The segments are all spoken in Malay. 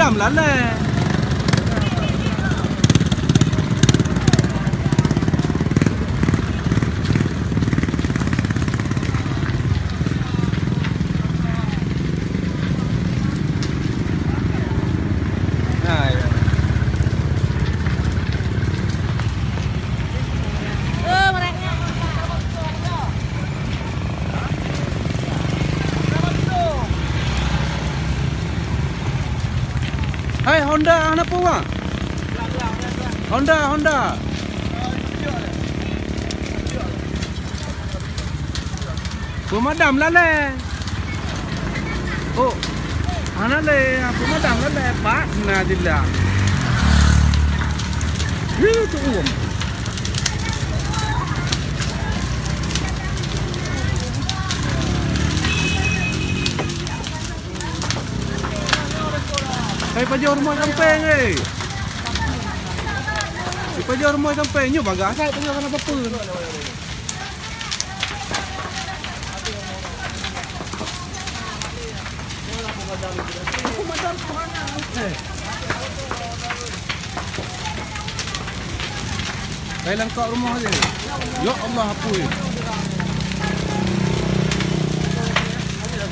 pemadam lah lah. Hai Honda apa bang? Honda. Pemadam lah le. Oh, mana le? Pemadam lah le. Pak, nah jelah. Tu uang. Hai pajar rumah campeng Di pajar rumah campeng nyu bagas saya tengah kena apa-apa. Saya langkak rumah je. Ya Allah apa ni?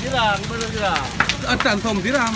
Dirang, benar dirang. Atan som dirang.